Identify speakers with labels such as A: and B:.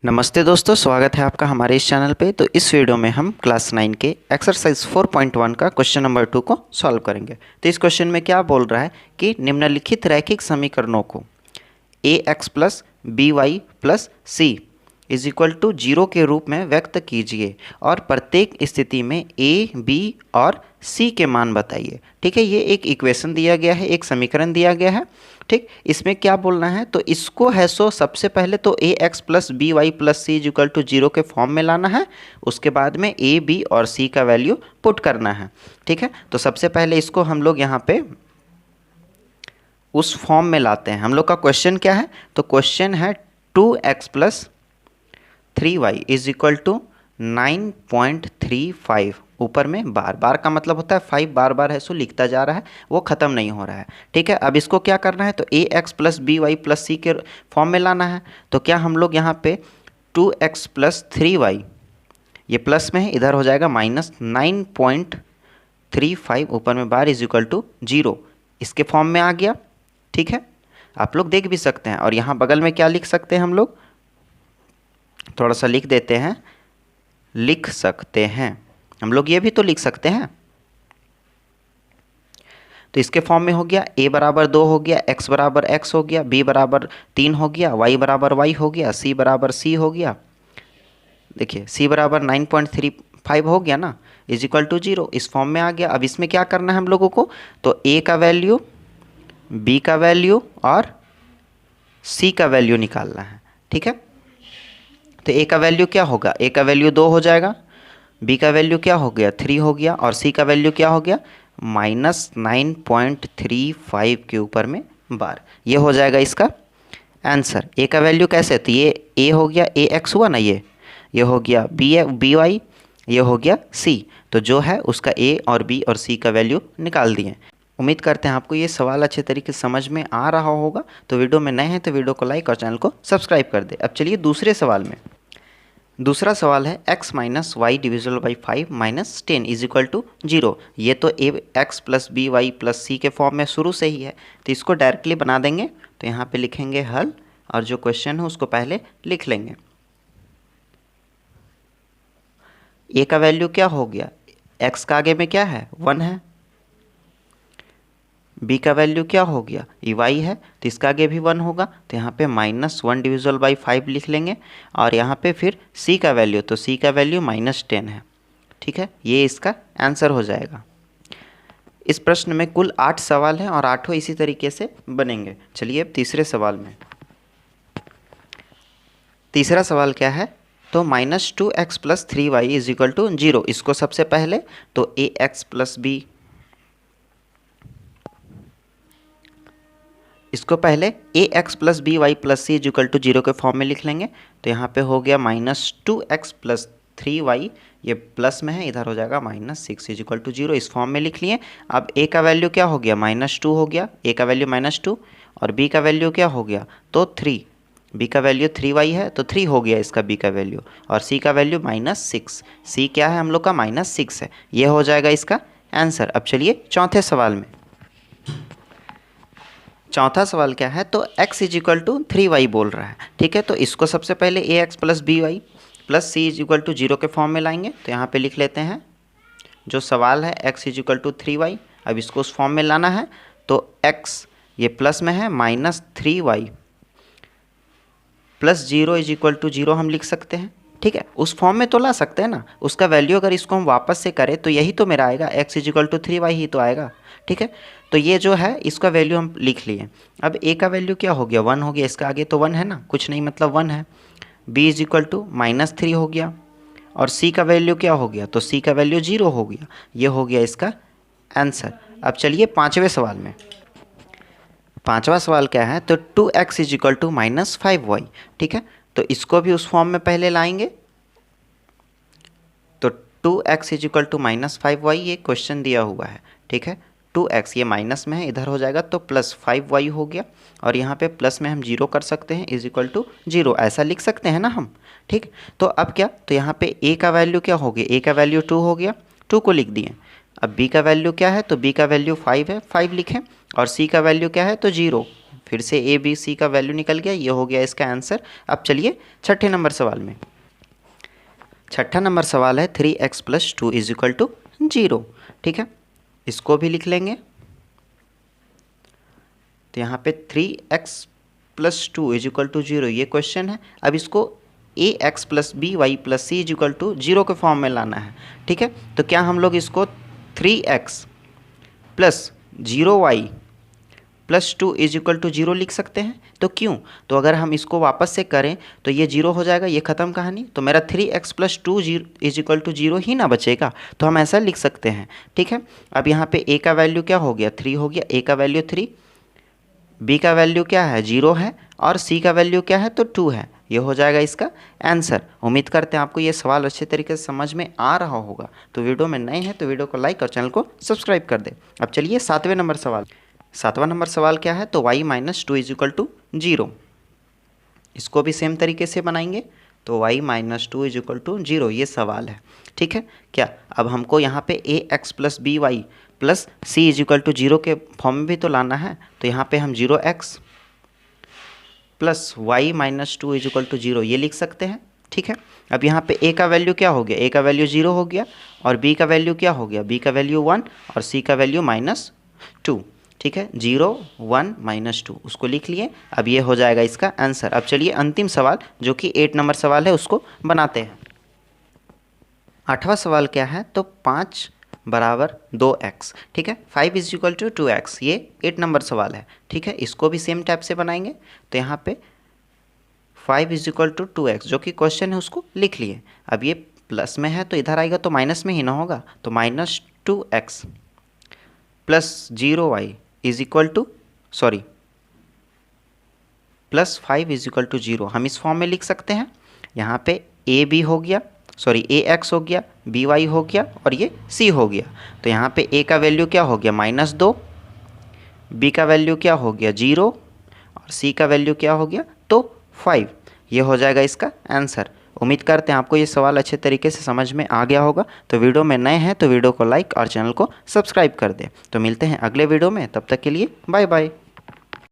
A: नमस्ते दोस्तों, स्वागत है आपका हमारे इस चैनल पे। तो इस वीडियो में हम क्लास 9 के एक्सरसाइज 4.1 का क्वेश्चन नंबर 2 को सॉल्व करेंगे। तो इस क्वेश्चन में क्या बोल रहा है कि निम्नलिखित रैखिक समीकरणों को A X plus B Y plus C is equal to 0 के रूप में व्यक्त कीजिए और प्रत्येक स्थिति में ए बी और सी के मान बताइए। ठीक है, ये एक इक्वेशन दिया गया है, एक समीकरण दिया गया है। ठीक, इसमें क्या बोलना है, तो इसको है सो सबसे पहले तो A X plus B Y plus C is equal to 0 के फॉर्म में लाना है। उसके बाद में ए बी और सी का वैल्यू पुट करना है। ठीक है, तो सबसे पहले इसको हम लोग यहाँ पे उस फॉर्म में लाते हैं। हम लोग का क्वेश्चन क्या है, तो क्वेश्चन है 2x plus 3y is equal to 9.35। ऊपर में बार बार का मतलब होता है 5 बार बार है सो लिखता जा रहा है, वो ख़त्म नहीं हो रहा है। ठीक है, अब इसको क्या करना है, तो A X plus B Y plus C के फॉर्म में लाना है। तो क्या हम लोग यहाँ पे 2x प्लस 3y, ये प्लस में है, इधर हो जाएगा माइनस 9.35 ऊपर में बार इज इक्वल टू 0, इसके फॉर्म में आ गया। ठीक है, आप लोग देख भी सकते हैं। और यहाँ बगल में क्या लिख सकते हैं हम लोग, थोड़ा सा लिख देते हैं, लिख सकते हैं हम लोग, ये भी तो लिख सकते हैं। तो इसके फॉर्म में हो गया a बराबर 2 हो गया, x बराबर x हो गया, b बराबर 3 हो गया, y बराबर y हो गया, c बराबर c हो गया। देखिए c बराबर 9.35 हो गया ना, इज इक्वल टू 0, इस फॉर्म में आ गया। अब इसमें क्या करना है हम लोगों को, तो a का वैल्यू, b का वैल्यू और c का वैल्यू निकालना है। ठीक है, तो a का वैल्यू क्या होगा, a का वैल्यू 2 हो जाएगा, b का वैल्यू क्या हो गया 3 हो गया, और c का वैल्यू क्या हो गया माइनस 9.35 के ऊपर में बार। ये हो जाएगा इसका आंसर। a का वैल्यू कैसे, तो ये a हो गया, a x हुआ ना, ये हो गया b वाई, ये हो गया c। तो जो है उसका a और b और c का वैल्यू निकाल दिए। उम्मीद करते हैं आपको ये सवाल अच्छे तरीके से समझ में आ रहा होगा। तो वीडियो में नए हैं तो वीडियो को लाइक और चैनल को सब्सक्राइब कर दे। अब चलिए दूसरे सवाल में। दूसरा सवाल है x minus Y divisible by 5 minus 10 is equal to 0। ये तो A X plus B Y plus C के फॉर्म में शुरू से ही है, तो इसको डायरेक्टली बना देंगे। तो यहाँ पे लिखेंगे हल, और जो क्वेश्चन है उसको पहले लिख लेंगे। ए का वैल्यू क्या हो गया, x का आगे में क्या है 1 है, b का वैल्यू क्या हो गया y है, तो इसका आगे भी 1 होगा, तो यहाँ पे माइनस 1 डिविजिबल बाई 5 लिख लेंगे। और यहाँ पे फिर c का वैल्यू, तो c का वैल्यू माइनस 10 है। ठीक है, ये इसका आंसर हो जाएगा। इस प्रश्न में कुल 8 सवाल हैं और 8 इसी तरीके से बनेंगे। चलिए अब तीसरे सवाल में। तीसरा सवाल क्या है, तो minus 2x plus 3y is equal to 0। इसको सबसे पहले तो ए एक्स प्लस बी, इसको पहले A X plus B Y plus C is equal to 0 के फॉर्म में लिख लेंगे। तो यहाँ पे हो गया माइनस 2x प्लस 3y, ये प्लस में है, इधर हो जाएगा माइनस 6 इज इक्वल टू 0, इस फॉर्म में लिख लिए। अब a का वैल्यू क्या हो गया माइनस 2 हो गया, a का वैल्यू माइनस 2, और b का वैल्यू क्या हो गया तो 3, b का वैल्यू 3y है तो 3 हो गया इसका b का वैल्यू, और c का वैल्यू माइनस 6, c क्या है हम लोग का माइनस 6 है। ये हो जाएगा इसका आंसर। अब चलिए चौथे सवाल में। चौथा सवाल क्या है, तो x is equal to 3y बोल रहा है। ठीक है, तो इसको सबसे पहले A X plus B Y plus C is equal to 0 के फॉर्म में लाएंगे। तो यहाँ पे लिख लेते हैं जो सवाल है x is equal to 3y। अब इसको उस फॉर्म में लाना है, तो x ये प्लस में है, minus 3y plus 0 is equal to 0 हम लिख सकते हैं। ठीक है, उस फॉर्म में तो ला सकते हैं ना, उसका वैल्यू अगर इसको हम वापस से करें तो यही तो मेरा आएगा, x is equal to 3y ही तो आएगा। ठीक है, तो ये जो है इसका वैल्यू हम लिख लिए। अब a का वैल्यू क्या हो गया 1 हो गया, इसका आगे तो 1 है ना, कुछ नहीं मतलब 1 है। b is equal to minus 3 हो गया, और c का वैल्यू क्या हो गया, तो c का वैल्यू 0 हो गया। ये हो गया इसका आंसर। अब चलिए पाँचवें सवाल में। पाँचवा सवाल क्या है, तो 2x is equal to minus 5y। ठीक है, तो इसको भी उस फॉर्म में पहले लाएंगे। तो 2x is equal to minus 5y, ये क्वेश्चन दिया हुआ है। ठीक है, 2x ये माइनस में है, इधर हो जाएगा तो प्लस 5y हो गया, और यहाँ पे प्लस में हम 0 कर सकते हैं, इज इक्वल टू 0 ऐसा लिख सकते हैं ना हम। ठीक, तो अब क्या, तो यहाँ पे a का वैल्यू क्या हो गया, a का वैल्यू 2 हो गया, 2 को लिख दिए। अब b का वैल्यू क्या है, तो b का वैल्यू 5 है, 5 लिखें, और c का वैल्यू क्या है तो 0, फिर से ए बी सी का वैल्यू निकल गया, ये हो गया इसका आंसर। अब चलिए छठे नंबर सवाल में। छठा नंबर सवाल है 3x + 2 = 0। ठीक है, इसको भी लिख लेंगे। तो यहाँ पे 3x + 2 = 0 ये क्वेश्चन है। अब इसको ax + by + c = 0 के फॉर्म में लाना है। ठीक है, तो क्या हम लोग इसको 3x + 0y + 2 = 0 लिख सकते हैं? तो क्यों? तो अगर हम इसको वापस से करें तो ये 0 हो जाएगा, ये ख़त्म कहानी। तो मेरा 3x + 2 = 0 ही ना बचेगा, तो हम ऐसा लिख सकते हैं। ठीक है, अब यहाँ पे a का वैल्यू क्या हो गया? 3 हो गया। a का वैल्यू 3, b का वैल्यू क्या है? 0 है, और c का वैल्यू क्या है? तो 2 है। ये हो जाएगा इसका आंसर। उम्मीद करते हैं आपको ये सवाल अच्छे तरीके से समझ में आ रहा होगा। तो वीडियो में नए हैं तो वीडियो को लाइक और चैनल को सब्सक्राइब कर दें। अब चलिए सातवें नंबर सवाल। सातवां नंबर सवाल क्या है? तो y - 2 = 0। इसको भी सेम तरीके से बनाएंगे। तो y - 2 = 0 ये सवाल है। ठीक है, क्या अब हमको यहाँ पे ax + by + c = 0 के फॉर्म में भी तो लाना है। तो यहाँ पे हम 0x + y - 2 = 0 ये लिख सकते हैं। ठीक है, अब यहाँ पे a का वैल्यू क्या हो गया? a का वैल्यू 0 हो गया, और b का वैल्यू क्या हो गया? b का वैल्यू 1 और c का वैल्यू -2। ठीक है, 0 1 -2 उसको लिख लिए। अब ये हो जाएगा इसका आंसर। अब चलिए अंतिम सवाल जो कि 8 नंबर सवाल है उसको बनाते हैं। आठवां सवाल क्या है? तो 5 = 2x। ठीक है, 5 = 2x ये 8 नंबर सवाल है। ठीक है, इसको भी सेम टाइप से बनाएंगे। तो यहाँ पे 5 = 2x जो कि क्वेश्चन है उसको लिख लिए। अब ये प्लस में है तो इधर आएगा तो माइनस में ही ना होगा। तो -2x + 0y +5 = 0 हम इस फॉर्म में लिख सकते हैं। यहाँ पे ax हो गया, by हो गया और ये c हो गया। तो यहाँ पे a का वैल्यू क्या हो गया? -2, b का वैल्यू क्या हो गया? 0 और c का वैल्यू क्या हो गया? तो 5। ये हो जाएगा इसका आंसर। उम्मीद करते हैं आपको ये सवाल अच्छे तरीके से समझ में आ गया होगा। तो वीडियो में नए हैं तो वीडियो को लाइक और चैनल को सब्सक्राइब कर दें। तो मिलते हैं अगले वीडियो में, तब तक के लिए बाय बाय।